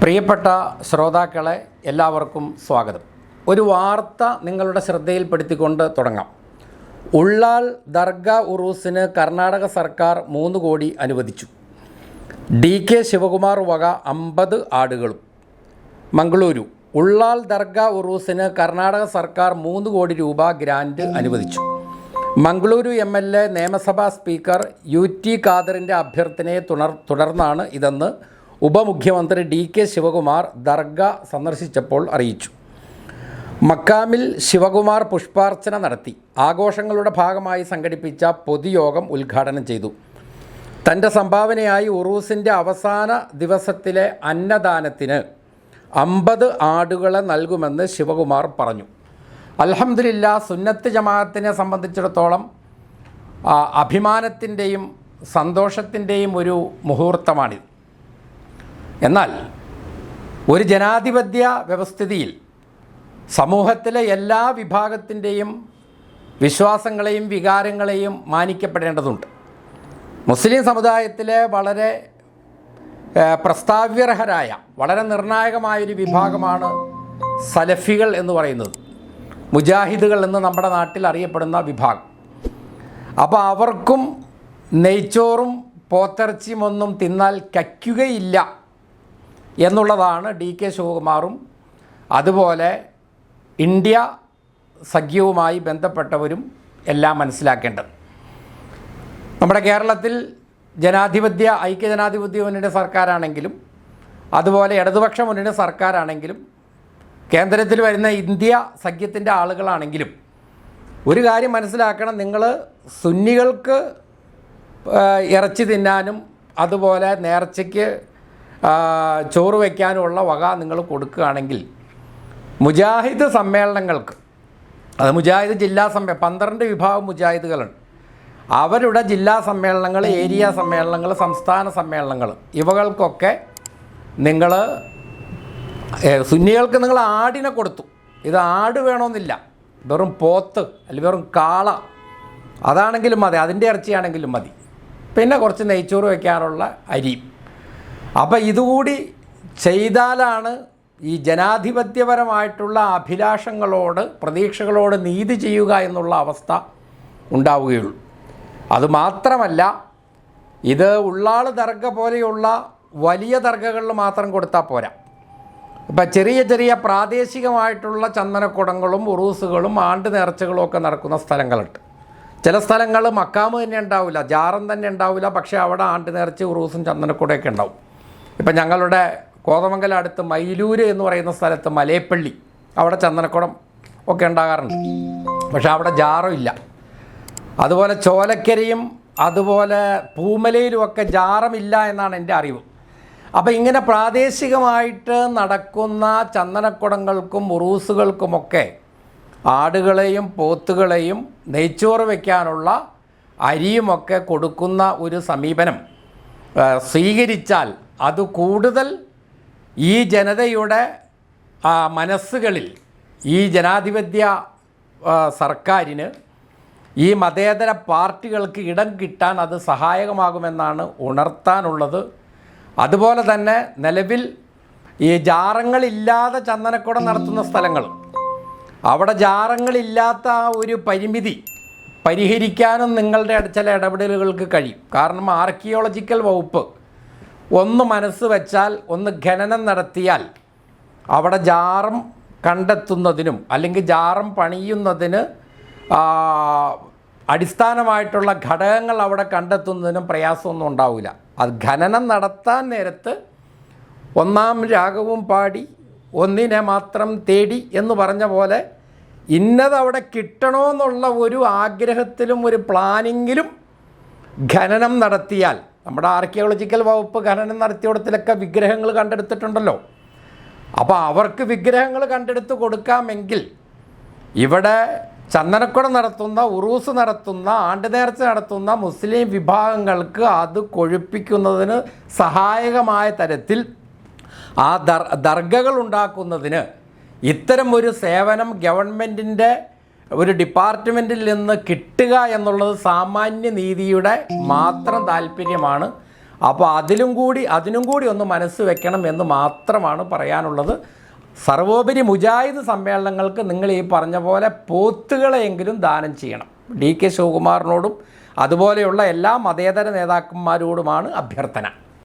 പ്രിയപ്പെട്ട ശ്രോതാക്കളെ, എല്ലാവർക്കും സ്വാഗതം. ഒരു വാർത്ത നിങ്ങളുടെ ശ്രദ്ധയിൽപ്പെടുത്തിക്കൊണ്ട് തുടങ്ങാം. ഉള്ളാൾ ദർഗ ഉറൂസിന് കർണാടക സർക്കാർ 3 കോടി അനുവദിച്ചു. DK ശിവകുമാർ വക 50 ആടുകളും. മംഗളൂരു ഉള്ളാൾ ദർഗ ഉറൂസിന് കർണാടക സർക്കാർ 3 കോടി രൂപ ഗ്രാൻറ്റ് അനുവദിച്ചു. മംഗളൂരു MLA നിയമസഭാ സ്പീക്കർ UT ഖാദറിൻ്റെ അഭ്യർത്ഥനയെ തുടർന്നാണ് ഇതെന്ന് ഉപമുഖ്യമന്ത്രി DK ശിവകുമാർ ദർഗ സന്ദർശിച്ചപ്പോൾ അറിയിച്ചു. മക്കാമിൽ ശിവകുമാർ പുഷ്പാർച്ചന നടത്തി ആഘോഷങ്ങളുടെ ഭാഗമായി സംഘടിപ്പിച്ച പൊതുയോഗം ഉദ്ഘാടനം ചെയ്തു. തൻ്റെ സംഭാവനയായി ഉറൂസിൻ്റെ അവസാന ദിവസത്തിലെ അന്നദാനത്തിന് 50 ആടുകളെ നൽകുമെന്ന് ശിവകുമാർ പറഞ്ഞു. അൽഹംദുലില്ലാ, സുന്നത്ത് ജമാഅത്തിനെ സംബന്ധിച്ചിടത്തോളം അഭിമാനത്തിൻ്റെയും സന്തോഷത്തിൻ്റെയും ഒരു മുഹൂർത്തമാണിത്. എന്നാൽ ഒരു ജനാധിപത്യ വ്യവസ്ഥിതിയിൽ സമൂഹത്തിലെ എല്ലാ വിഭാഗത്തിൻ്റെയും വിശ്വാസങ്ങളെയും വികാരങ്ങളെയും മാനിക്കപ്പെടേണ്ടതുണ്ട്. മുസ്ലിം സമുദായത്തിലെ വളരെ പ്രസ്താവ്യർഹരായ വളരെ നിർണായകമായൊരു വിഭാഗമാണ് സലഫികൾ എന്ന് പറയുന്നത്, മുജാഹിദുകൾ എന്ന് നമ്മുടെ നാട്ടിൽ അറിയപ്പെടുന്ന വിഭാഗം. അപ്പോൾ അവർക്കും നെയ്ച്ചോറും പോത്തിറച്ചിയും ഒന്നും തിന്നാൽ കയ്ക്കുകയില്ല എന്നുള്ളതാണ് DK ശിവകുമാറും അതുപോലെ ഇന്ത്യ സഖ്യവുമായി ബന്ധപ്പെട്ടവരും എല്ലാം മനസ്സിലാക്കേണ്ടത്. നമ്മുടെ കേരളത്തിൽ ഐക്യജനാധിപത്യ മുന്നണി സർക്കാരാണെങ്കിലും അതുപോലെ ഇടതുപക്ഷ മുന്നണി സർക്കാരാണെങ്കിലും കേന്ദ്രത്തിൽ വരുന്ന ഇന്ത്യ സഖ്യത്തിൻ്റെ ആളുകളാണെങ്കിലും ഒരു കാര്യം മനസ്സിലാക്കണം. നിങ്ങൾ സുന്നികൾക്ക് ഇറച്ചി തിന്നാനും അതുപോലെ നേർച്ചയ്ക്ക് ചോറ് വയ്ക്കാനുമുള്ള വക നിങ്ങൾ കൊടുക്കുകയാണെങ്കിൽ മുജാഹിദ് സമ്മേളനങ്ങൾക്ക്, അത് മുജാഹിദ് ജില്ലാ 12 വിഭാഗം മുജാഹിദുകളുണ്ട്. അവരുടെ ജില്ലാ സമ്മേളനങ്ങൾ, ഏരിയ സമ്മേളനങ്ങൾ, സംസ്ഥാന സമ്മേളനങ്ങൾ, ഇവകൾക്കൊക്കെ നിങ്ങൾ സുന്നികൾക്ക് നിങ്ങൾ ആടിനെ കൊടുത്തു. ഇത് ആട് വേണമെന്നില്ല, വെറും പോത്ത് അല്ലെങ്കിൽ വെറും കാള അതാണെങ്കിലും മതി, അതിൻ്റെ ഇറച്ചിയാണെങ്കിലും മതി, പിന്നെ കുറച്ച് നെയ്ച്ചോറ് വയ്ക്കാനുള്ള അരിയും. അപ്പോൾ ഇതുകൂടി ചെയ്താലാണ് ഈ ജനാധിപത്യപരമായിട്ടുള്ള അഭിലാഷങ്ങളോട്, പ്രതീക്ഷകളോട് നീതി ചെയ്യുക എന്നുള്ള അവസ്ഥ ഉണ്ടാവുകയുള്ളൂ. അതുമാത്രമല്ല, ഇത് ഉള്ളാൾ ദർഗ പോലെയുള്ള വലിയ ദർഗകളിൽ മാത്രം കൊടുത്താൽ പോരാ. ഇപ്പം ചെറിയ ചെറിയ പ്രാദേശികമായിട്ടുള്ള ചന്ദനക്കുടങ്ങളും ഉറൂസുകളും ആണ്ട് നേർച്ചകളും ഒക്കെ നടക്കുന്ന സ്ഥലങ്ങളുണ്ട്. ചില സ്ഥലങ്ങൾ മക്കാമ് തന്നെ ഉണ്ടാവില്ല, ജാറം തന്നെ ഉണ്ടാവില്ല, പക്ഷേ അവിടെ ആണ്ട് നേർച്ച ഉറൂസും ചന്ദനക്കുടയൊക്കെ ഉണ്ടാവും. ഇപ്പം ഞങ്ങളുടെ കോതമംഗലം അടുത്ത് മൈലൂര് എന്ന് പറയുന്ന സ്ഥലത്ത് മലേപ്പള്ളി, അവിടെ ചന്ദനക്കുടം ഒക്കെ ഉണ്ടാകാറുണ്ട്, പക്ഷേ അവിടെ ജാറും ഇല്ല. അതുപോലെ ചോലക്കരയും അതുപോലെ പൂമലയിലുമൊക്കെ ജാറമില്ല എന്നാണ് എൻ്റെ അറിവ്. അപ്പോൾ ഇങ്ങനെ പ്രാദേശികമായിട്ട് നടക്കുന്ന ചന്ദനക്കുടങ്ങൾക്കും ഉറൂസുകൾക്കുമൊക്കെ ആടുകളെയും പോത്തുകളെയും നെയ്ച്ചോറ് വയ്ക്കാനുള്ള അരിയുമൊക്കെ കൊടുക്കുന്ന ഒരു സമീപനം സ്വീകരിച്ചാൽ അത് കൂടുതൽ ഈ ജനതയുടെ മനസ്സുകളിൽ, ഈ ജനാധിപത്യ സർക്കാരിന്, ഈ മതേതര പാർട്ടികൾക്ക് ഇടം കിട്ടാൻ അത് സഹായകമാകുമെന്നാണ് ഉണർത്താനുള്ളത്. അതുപോലെ തന്നെ നിലവിൽ ഈ ജാറങ്ങളില്ലാതെ ചന്ദനക്കുടം നടത്തുന്ന സ്ഥലങ്ങൾ, അവിടെ ജാറങ്ങളില്ലാത്ത ആ ഒരു പരിമിതി പരിഹരിക്കാനും നിങ്ങളുടെ ചില ഇടപെടലുകൾക്ക് കഴിയും. കാരണം ആർക്കിയോളജിക്കൽ വകുപ്പ് ഒന്ന് മനസ്സ് വെച്ചാൽ, ഒന്ന് ഖനനം നടത്തിയാൽ അവിടെ ജാറം കണ്ടെത്തുന്നതിനും അല്ലെങ്കിൽ ജാറം പണിയുന്നതിന് അടിസ്ഥാനമായിട്ടുള്ള ഘടകങ്ങൾ അവിടെ കണ്ടെത്തുന്നതിനും പ്രയാസമൊന്നും ഉണ്ടാവില്ല. അത് ഖനനം നടത്താൻ നേരത്ത് ഒന്നാം രാഗവും പാടി ഒന്നിനെ മാത്രം തേടി എന്ന് പറഞ്ഞ പോലെ ഇന്നത് അവിടെ കിട്ടണമെന്നുള്ള ഒരു ആഗ്രഹത്തിലും ഒരു പ്ലാനിങ്ങിലും ഖനനം നടത്തിയാൽ, നമ്മുടെ ആർക്കിയോളജിക്കൽ വകുപ്പ് ഖനനം നടത്തിയിടത്തിലൊക്കെ വിഗ്രഹങ്ങൾ കണ്ടെടുത്തിട്ടുണ്ടല്ലോ. അപ്പോൾ അവർക്ക് വിഗ്രഹങ്ങൾ കണ്ടെടുത്ത് കൊടുക്കാമെങ്കിൽ ഇവിടെ ചന്ദനക്കുടം നടത്തുന്ന, ഉറൂസ് നടത്തുന്ന, ആണ്ട് നേർച്ച നടത്തുന്ന മുസ്ലിം വിഭാഗങ്ങൾക്ക് അത് കൊഴുപ്പിക്കുന്നതിന് സഹായകമായ തരത്തിൽ ആ ദർഗകൾ ഉണ്ടാക്കുന്നതിന് ഇത്തരം ഒരു സേവനം ഗവൺമെൻറ്റിൻ്റെ ഒരു ഡിപ്പാർട്ട്മെൻറ്റിൽ നിന്ന് കിട്ടുക എന്നുള്ളത് സാമാന്യ നീതിയുടെ മാത്രം താല്പര്യമാണ്. അപ്പോൾ അതിനും കൂടി ഒന്ന് മനസ്സ് വെക്കണം എന്ന് മാത്രമാണ് പറയാനുള്ളത്. സർവോപരി മുജാഹിദ് സമ്മേളനങ്ങൾക്ക് നിങ്ങൾ ഈ പറഞ്ഞ പോലെ പോത്തുകളെയെങ്കിലും ദാനം ചെയ്യണം. DK ശിവകുമാറിനോടും അതുപോലെയുള്ള എല്ലാ മതേതര നേതാക്കന്മാരോടുമാണ് അഭ്യർത്ഥന.